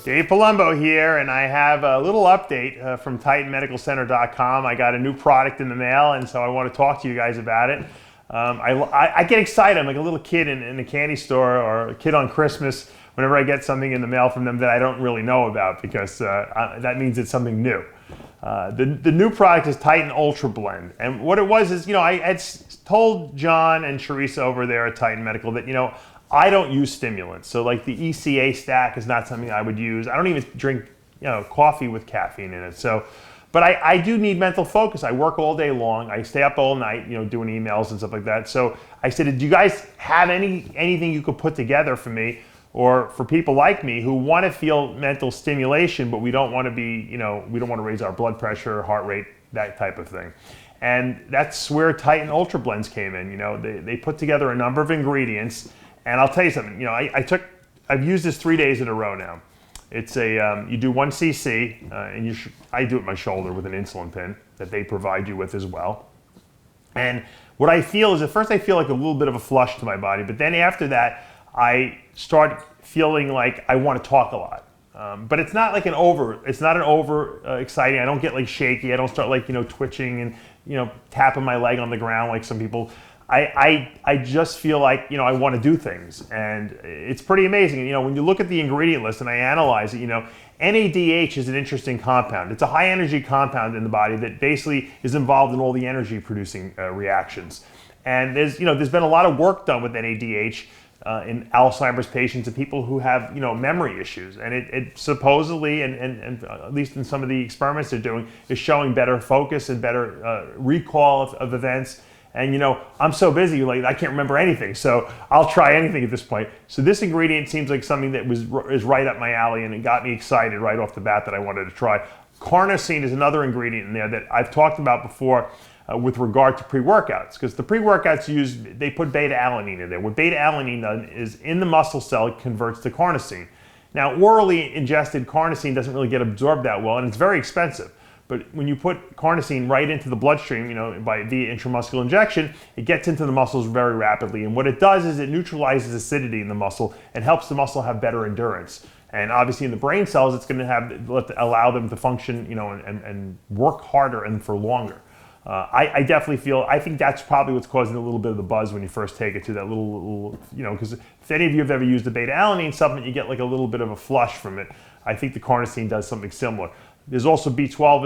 Dave Palumbo here, and I have a little update from TitanMedicalCenter.com. I got a new product in the mail, and so I want to talk to you guys about it. I get excited. I'm like a little kid in a candy store or a kid on Christmas whenever I get something in the mail from them that I don't really know about, because that means it's something new. The new product is Titan Ultra Blend, and what it was is, I had told John and Sharisse over there at Titan Medical that, I don't use stimulants. So like the ECA stack is not something I would use. I don't even drink, coffee with caffeine in it. So, but I do need mental focus. I work all day long. I stay up all night, doing emails and stuff like that. So I said, do you guys have anything you could put together for me, or for people like me who want to feel mental stimulation, but we don't want to be, we don't want to raise our blood pressure, heart rate, that type of thing. And that's where Titan Ultra Blends came in. They put together a number of ingredients. And I'll tell you something, I've used this 3 days in a row now. It's you do 1 cc, and I do it my shoulder with an insulin pen that they provide you with as well. And what I feel is, at first I feel like a little bit of a flush to my body, but then after that, I start feeling like I want to talk a lot. But it's not like it's not an over exciting. I don't get like shaky. I don't start like, twitching and, tapping my leg on the ground like some people. I just feel like, I want to do things, and it's pretty amazing. When you look at the ingredient list and I analyze it, NADH is an interesting compound. It's a high energy compound in the body that basically is involved in all the energy producing reactions. And there's been a lot of work done with NADH in Alzheimer's patients and people who have, memory issues. And it supposedly, and at least in some of the experiments they're doing, is showing better focus and better recall of events. And I'm so busy, like I can't remember anything, so I'll try anything at this point. So this ingredient seems like something that is right up my alley, and it got me excited right off the bat that I wanted to try. Carnosine is another ingredient in there that I've talked about before with regard to pre-workouts, because the pre-workouts they put beta-alanine in there. What beta-alanine does is, in the muscle cell, it converts to carnosine. Now, orally ingested carnosine doesn't really get absorbed that well, and it's very expensive. But when you put carnosine right into the bloodstream, via intramuscular injection, it gets into the muscles very rapidly. And what it does is it neutralizes acidity in the muscle and helps the muscle have better endurance. And obviously in the brain cells, it's going to allow them to function, and work harder and for longer. I definitely I think that's probably what's causing a little bit of the buzz when you first take it, to that little because if any of you have ever used a beta-alanine supplement, you get like a little bit of a flush from it. I think the carnosine does something similar. There's also B12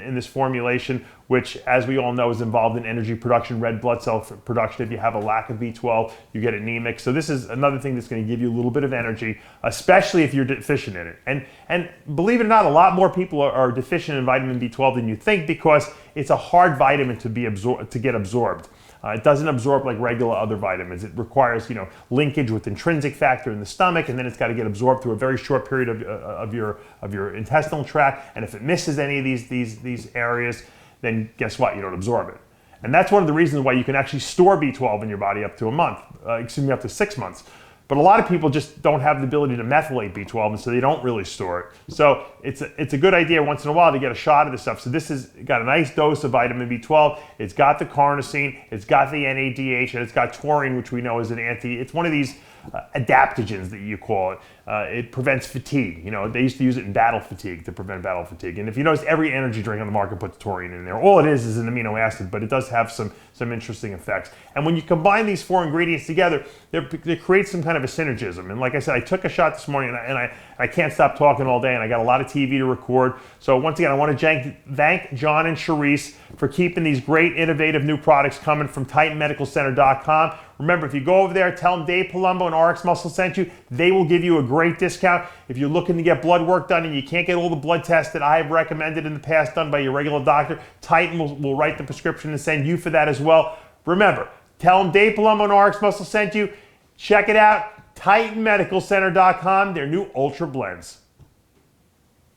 in this formulation, which, as we all know, is involved in energy production, red blood cell production. If you have a lack of B12, you get anemic. So this is another thing that's going to give you a little bit of energy, especially if you're deficient in it. And believe it or not, a lot more people are deficient in vitamin B12 than you think, because it's a hard vitamin to get absorbed. It doesn't absorb like regular other vitamins. It requires, linkage with intrinsic factor in the stomach, and then it's got to get absorbed through a very short period of your intestinal tract. And if it misses any of these areas, then guess what? You don't absorb it. And that's one of the reasons why you can actually store B12 in your body up to up to 6 months. But a lot of people just don't have the ability to methylate B12, and so they don't really store it. So it's a good idea once in a while to get a shot of this stuff. So this has got a nice dose of vitamin B12. It's got the carnosine, it's got the NADH, and it's got taurine, which we know is it's one of these adaptogens that you call it. It prevents fatigue. They used to use it in battle fatigue, to prevent battle fatigue. And if you notice, every energy drink on the market puts taurine in there. All it is an amino acid, but it does have some interesting effects. And when you combine these 4 ingredients together, they create some kind of a synergism. And like I said, I took a shot this morning, and I can't stop talking all day, and I got a lot of TV to record. So once again, I want to thank John and Sharisse for keeping these great, innovative new products coming from TitanMedicalCenter.com. Remember, if you go over there, tell them Dave Palumbo and RxMuscle sent you. They will give you a great discount. If you're looking to get blood work done and you can't get all the blood tests that I have recommended in the past done by your regular doctor, Titan will write the prescription and send you for that as well. Remember, tell them Dave Palumbo and RxMuscle sent you. Check it out, TitanMedicalCenter.com, their new Ultra Blends.